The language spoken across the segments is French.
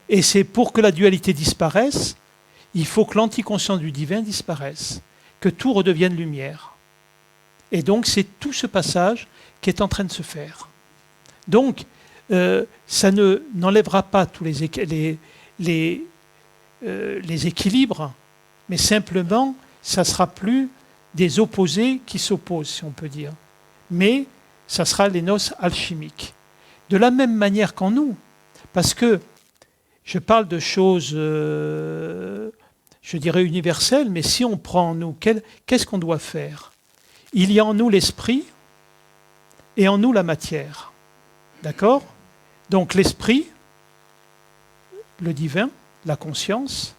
Et c'est pour que la dualité disparaisse, il faut que l'anticonscience du divin disparaisse, que tout redevienne lumière. Et donc c'est tout ce passage qui est en train de se faire. Donc ça n'enlèvera pas tous les équilibres, mais simplement ça ne sera plus des opposés qui s'opposent, si on peut dire. Mais ça sera les noces alchimiques. De la même manière qu'en nous, parce que je parle de choses, je dirais universelles, mais si on prend en nous, qu'est-ce qu'on doit faire? Il y a en nous l'esprit et en nous la matière. D'accord? Donc l'esprit, le divin, la conscience,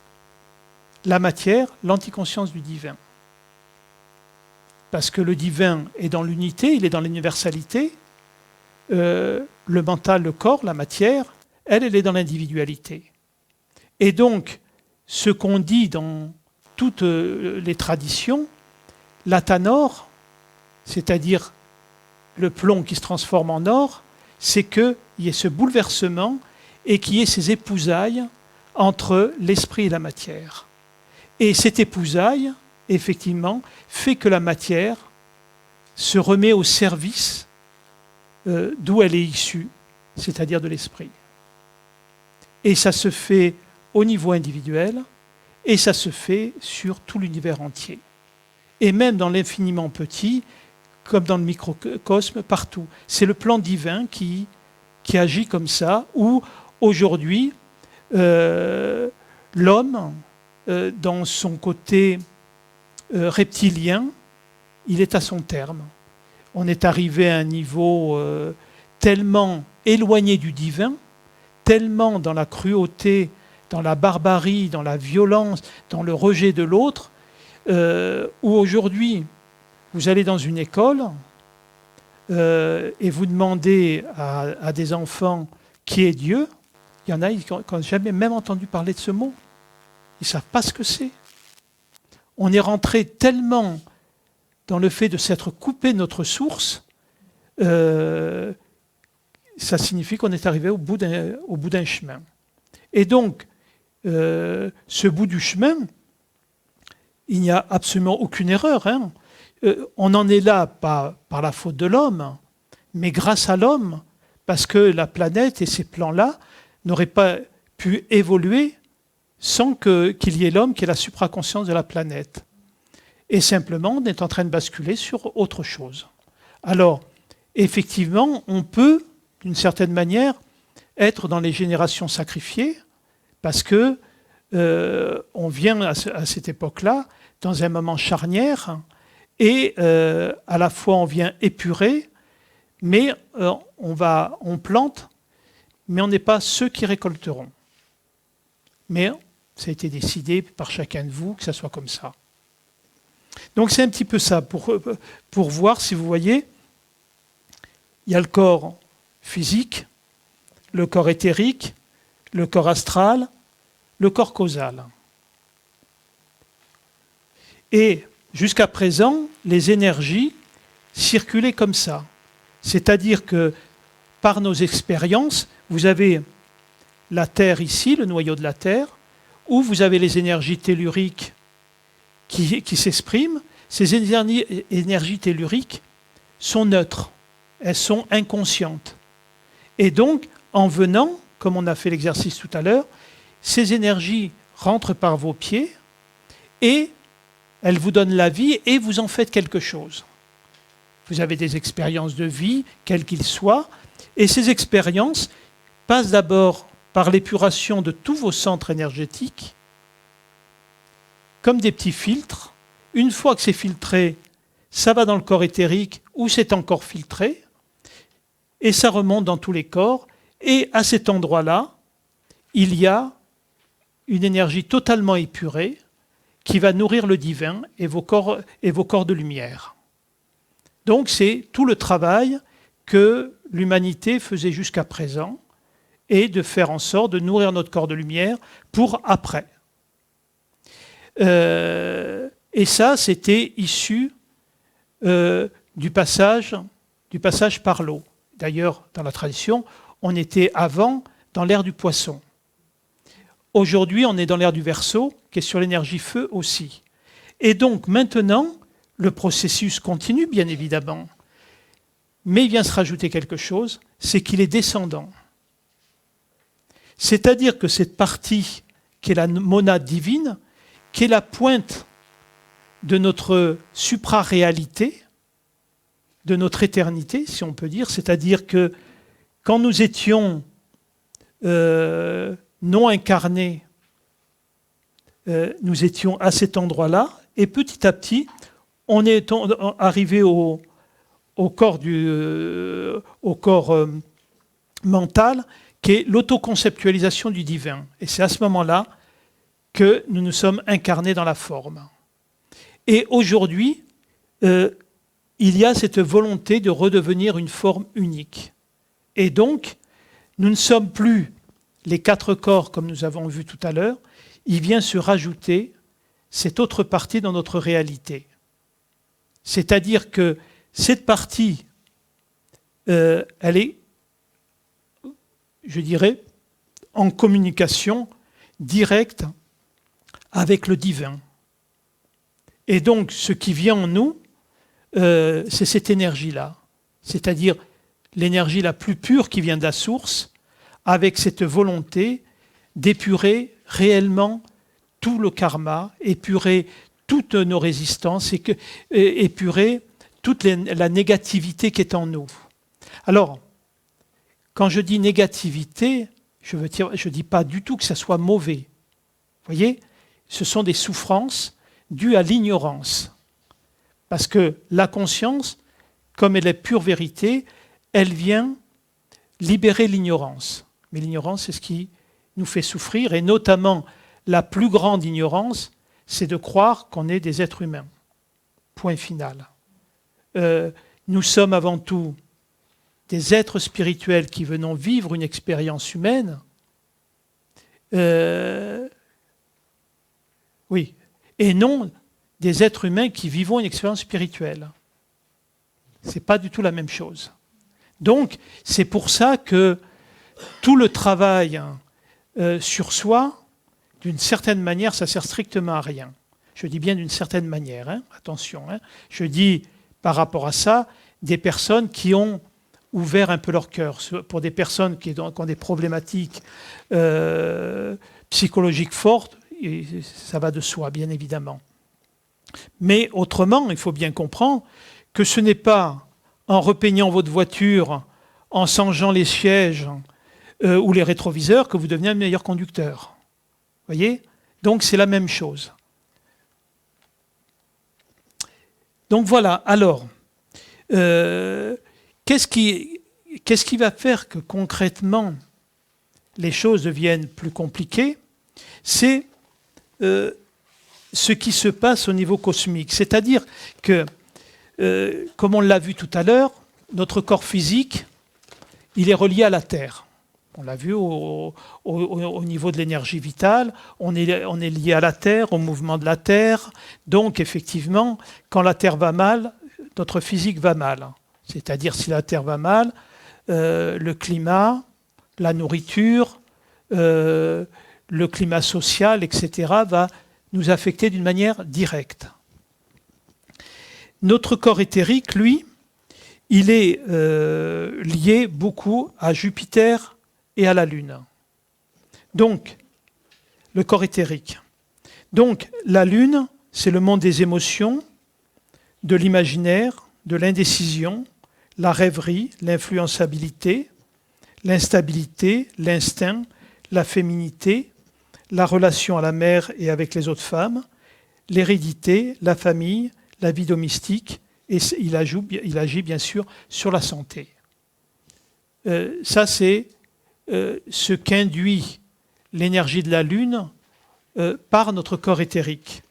la matière, l'anticonscience du divin. Parce que le divin est dans l'unité, il est dans l'universalité. Le mental, le corps, la matière, elle est dans l'individualité. Et donc, ce qu'on dit dans toutes les traditions, l'athanor, c'est-à-dire le plomb qui se transforme en or, c'est qu'il y ait ce bouleversement et qu'il y ait ces épousailles entre l'esprit et la matière. Et cette épousaille, effectivement, fait que la matière se remet au service d'où elle est issue, c'est-à-dire de l'esprit. Et ça se fait au niveau individuel et ça se fait sur tout l'univers entier. Et même dans l'infiniment petit, comme dans le microcosme, partout. C'est le plan divin qui agit comme ça, où aujourd'hui, l'homme, dans son côté reptilien, il est à son terme. On est arrivé à un niveau tellement éloigné du divin, tellement dans la cruauté, dans la barbarie, dans la violence, dans le rejet de l'autre, où aujourd'hui, vous allez dans une école et vous demandez à des enfants qui est Dieu, il y en a qui n'ont jamais même entendu parler de ce mot. Ils ne savent pas ce que c'est. On est rentré tellement dans le fait de s'être coupé notre source, ça signifie qu'on est arrivé au bout d'un chemin. Et donc, ce bout du chemin, il n'y a absolument aucune erreur. Hein. On en est là, pas par la faute de l'homme, mais grâce à l'homme, parce que la planète et ces plans-là n'auraient pas pu évoluer sans qu'il y ait l'homme qui est la supraconscience de la planète. Et simplement, on est en train de basculer sur autre chose. Alors, effectivement, on peut, d'une certaine manière, être dans les générations sacrifiées, parce que on vient à cette époque-là, dans un moment charnière, et à la fois on vient épurer, mais on plante, mais on n'est pas ceux qui récolteront. Mais ça a été décidé par chacun de vous que ça soit comme ça. Donc c'est un petit peu ça, pour voir, si vous voyez, il y a le corps physique, le corps éthérique, le corps astral, le corps causal. Et jusqu'à présent, les énergies circulaient comme ça. C'est-à-dire que par nos expériences, vous avez la Terre ici, le noyau de la Terre, où vous avez les énergies telluriques qui s'expriment. Ces énergies telluriques sont neutres, elles sont inconscientes. Et donc, en venant, comme on a fait l'exercice tout à l'heure, ces énergies rentrent par vos pieds et elles vous donnent la vie et vous en faites quelque chose. Vous avez des expériences de vie, quelles qu'ils soient, et ces expériences passent d'abord par l'épuration de tous vos centres énergétiques, comme des petits filtres. Une fois que c'est filtré, ça va dans le corps éthérique où c'est encore filtré, et ça remonte dans tous les corps, et à cet endroit-là, il y a une énergie totalement épurée qui va nourrir le divin et vos corps de lumière. Donc c'est tout le travail que l'humanité faisait jusqu'à présent, et de faire en sorte de nourrir notre corps de lumière pour après. Et ça, c'était issu du passage par l'eau. D'ailleurs, dans la tradition, on était avant dans l'ère du poisson. Aujourd'hui, on est dans l'ère du Verseau, qui est sur l'énergie feu aussi. Et donc, maintenant, le processus continue, bien évidemment. Mais il vient se rajouter quelque chose, c'est qu'il est descendant. C'est-à-dire que cette partie, qui est la monade divine, qui est la pointe de notre supraréalité, de notre éternité, si on peut dire, c'est-à-dire que quand nous étions non incarnés, nous étions à cet endroit-là, et petit à petit, on est arrivé au corps, au corps mental, qui est l'autoconceptualisation du divin. Et c'est à ce moment-là que nous nous sommes incarnés dans la forme. Et aujourd'hui, il y a cette volonté de redevenir une forme unique. Et donc, nous ne sommes plus les 4 corps comme nous avons vu tout à l'heure, il vient se rajouter cette autre partie dans notre réalité. C'est-à-dire que cette partie, elle est, je dirais, en communication directe avec le divin. Et donc, ce qui vient en nous, c'est cette énergie-là, c'est-à-dire l'énergie la plus pure qui vient de la source, avec cette volonté d'épurer réellement tout le karma, épurer toutes nos résistances, et épurer toute la négativité qui est en nous. Alors, quand je dis négativité, je ne dis pas du tout que ça soit mauvais. Vous voyez, ce sont des souffrances dues à l'ignorance. Parce que la conscience, comme elle est pure vérité, elle vient libérer l'ignorance. Mais l'ignorance, c'est ce qui nous fait souffrir, et notamment la plus grande ignorance, c'est de croire qu'on est des êtres humains. Point final. Nous sommes avant tout des êtres spirituels qui venons vivre une expérience humaine. Oui, et non des êtres humains qui vivons une expérience spirituelle. Ce n'est pas du tout la même chose. Donc, c'est pour ça que tout le travail sur soi, d'une certaine manière, ça ne sert strictement à rien. Je dis bien d'une certaine manière, hein, attention. Hein. Je dis, par rapport à ça, des personnes qui ont ouvert un peu leur cœur. Pour des personnes qui ont des problématiques psychologiques fortes, et ça va de soi, bien évidemment. Mais autrement, il faut bien comprendre que ce n'est pas en repeignant votre voiture, en changeant les sièges ou les rétroviseurs que vous devenez un meilleur conducteur. Vous voyez ? Donc c'est la même chose. Donc voilà, alors, qu'est-ce qui va faire que concrètement les choses deviennent plus compliquées ? C'est ce qui se passe au niveau cosmique. C'est-à-dire que, comme on l'a vu tout à l'heure, notre corps physique, il est relié à la Terre. On l'a vu au niveau de l'énergie vitale, on est lié à la Terre, au mouvement de la Terre. Donc, effectivement, quand la Terre va mal, notre physique va mal. C'est-à-dire, si la Terre va mal, le climat, la nourriture, le climat social, etc., va nous affecter d'une manière directe. Notre corps éthérique, lui, il est lié beaucoup à Jupiter et à la Lune. Donc, le corps éthérique. Donc, la Lune, c'est le monde des émotions, de l'imaginaire, de l'indécision, la rêverie, l'influençabilité, l'instabilité, l'instinct, la féminité, la relation à la mère et avec les autres femmes, l'hérédité, la famille, la vie domestique, et il agit bien sûr sur la santé. Ça, c'est ce qu'induit l'énergie de la Lune par notre corps éthérique.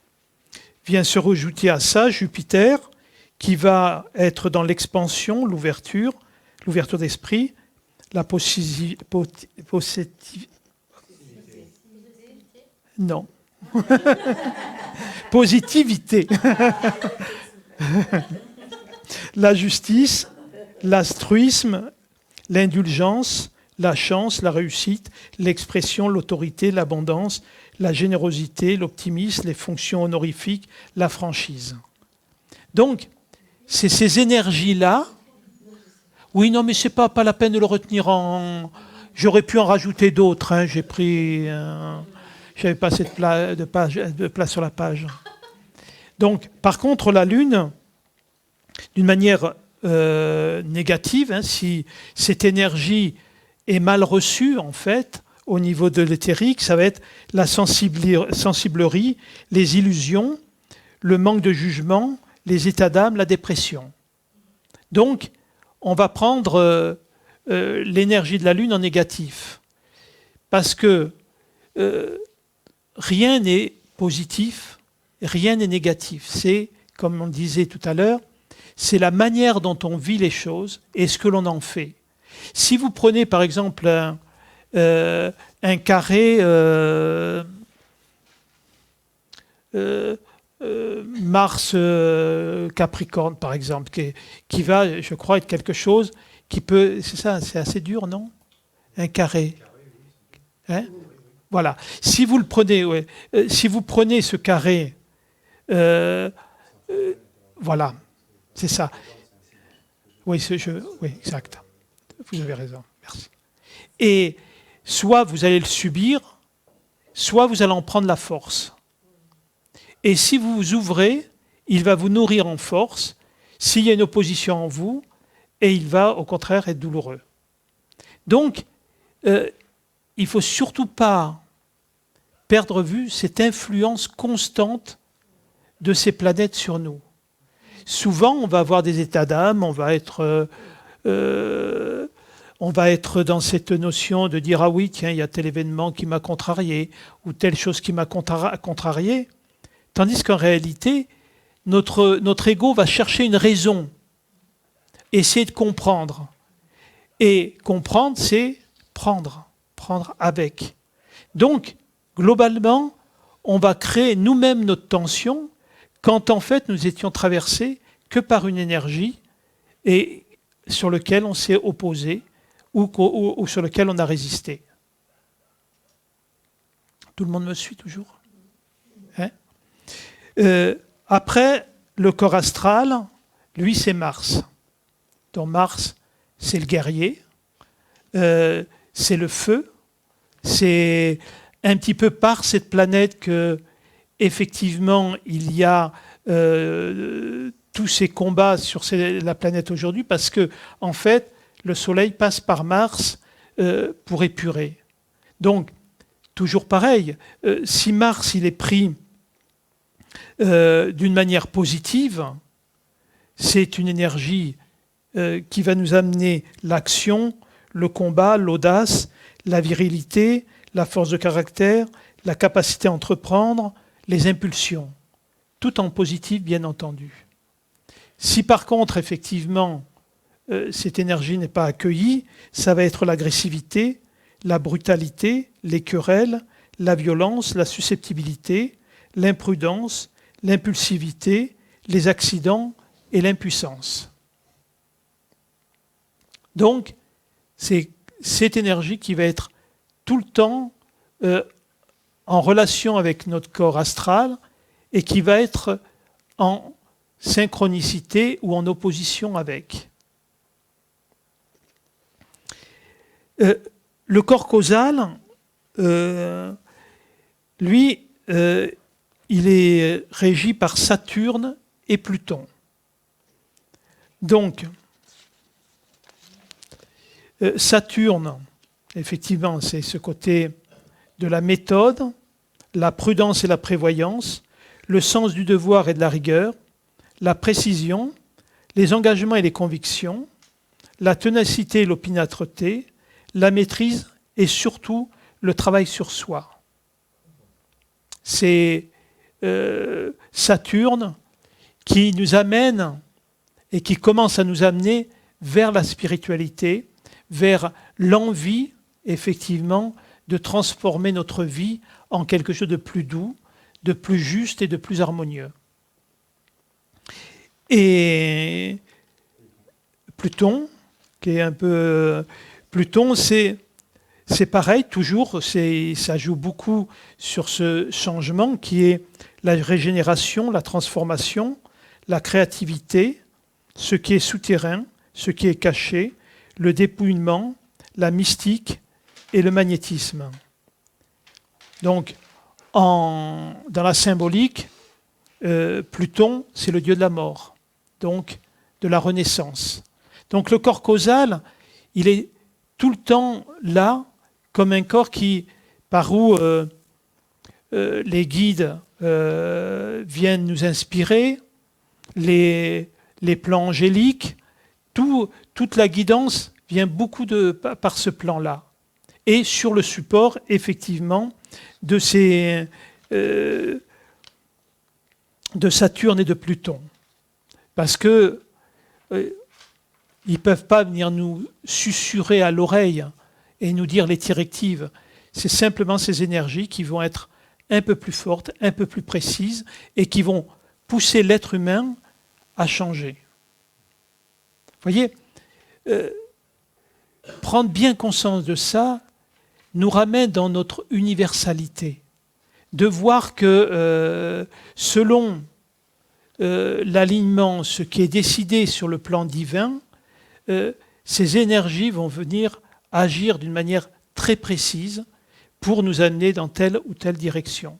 Vient se rajouter à ça Jupiter, qui va être dans l'expansion, l'ouverture d'esprit, la non. Positivité. La justice, l'altruisme, l'indulgence, la chance, la réussite, l'expression, l'autorité, l'abondance, la générosité, l'optimisme, les fonctions honorifiques, la franchise. Donc, c'est ces énergies-là. Oui, non, mais c'est pas la peine de le retenir en... J'aurais pu en rajouter d'autres. Hein. J'ai pris... J'avais pas assez de place sur la page. Donc, par contre, la Lune, d'une manière négative, hein, si cette énergie est mal reçue, en fait, au niveau de l'éthérique, ça va être la sensiblerie, les illusions, le manque de jugement, les états d'âme, la dépression. Donc, on va prendre l'énergie de la Lune en négatif. Parce que rien n'est positif, rien n'est négatif. C'est, comme on disait tout à l'heure, c'est la manière dont on vit les choses et ce que l'on en fait. Si vous prenez par exemple un carré Mars-Capricorne, par exemple, qui va, je crois, être quelque chose qui peut... C'est ça, c'est assez dur, non? Un carré. Hein? Voilà. Si vous le prenez, ouais, si vous prenez ce carré, voilà, c'est ça. Oui, oui, exact. Vous avez raison. Merci. Et soit vous allez le subir, soit vous allez en prendre la force. Et si vous vous ouvrez, il va vous nourrir en force. S'il y a une opposition en vous, et il va au contraire être douloureux. Donc, il ne faut surtout pas perdre vue cette influence constante de ces planètes sur nous. Souvent, on va avoir des états d'âme, on va être dans cette notion de dire « Ah oui, tiens, il y a tel événement qui m'a contrarié » ou telle chose qui m'a contrarié. Tandis qu'en réalité, notre ego va chercher une raison, essayer de comprendre. Et comprendre, c'est prendre avec. Donc, globalement, on va créer nous-mêmes notre tension quand en fait nous étions traversés que par une énergie et sur laquelle on s'est opposé ou sur laquelle on a résisté. Tout le monde me suit toujours, hein? Après, le corps astral, lui, c'est Mars. Donc Mars, c'est le guerrier, c'est le feu, c'est un petit peu par cette planète que, effectivement, il y a tous ces combats sur la planète aujourd'hui, parce que, en fait, le Soleil passe par Mars pour épurer. Donc, toujours pareil, si Mars, il est pris d'une manière positive, c'est une énergie qui va nous amener l'action, le combat, l'audace, la virilité, la force de caractère, la capacité à entreprendre, les impulsions, tout en positif bien entendu. Si par contre, effectivement, cette énergie n'est pas accueillie, ça va être l'agressivité, la brutalité, les querelles, la violence, la susceptibilité, l'imprudence, l'impulsivité, les accidents et l'impuissance. Donc, c'est cette énergie qui va être tout le temps en relation avec notre corps astral et qui va être en synchronicité ou en opposition avec. Le corps causal, lui, il est régi par Saturne et Pluton. Donc, Saturne, effectivement, c'est ce côté de la méthode, la prudence et la prévoyance, le sens du devoir et de la rigueur, la précision, les engagements et les convictions, la ténacité et l'opiniâtreté, la maîtrise et surtout le travail sur soi. C'est Saturne qui nous amène et qui commence à nous amener vers la spiritualité, vers l'envie, effectivement, de transformer notre vie en quelque chose de plus doux, de plus juste et de plus harmonieux. Et Pluton, qui est un peu... Pluton, c'est c'est pareil, toujours, ça joue beaucoup sur ce changement qui est la régénération, la transformation, la créativité, ce qui est souterrain, ce qui est caché, le dépouillement, la mystique et le magnétisme. Donc, dans la symbolique, Pluton, c'est le dieu de la mort, donc de la renaissance. Donc le corps causal, il est tout le temps là, comme un corps par où les guides viennent nous inspirer, les plans angéliques, toute la guidance vient beaucoup par ce plan-là. Et sur le support, effectivement, de Saturne et de Pluton. Parce que ils ne peuvent pas venir nous susurrer à l'oreille et nous dire les directives. C'est simplement ces énergies qui vont être un peu plus fortes, un peu plus précises et qui vont pousser l'être humain à changer. Vous voyez, prendre bien conscience de ça nous ramène dans notre universalité. De voir que selon l'alignement, ce qui est décidé sur le plan divin, ces énergies vont venir agir d'une manière très précise pour nous amener dans telle ou telle direction.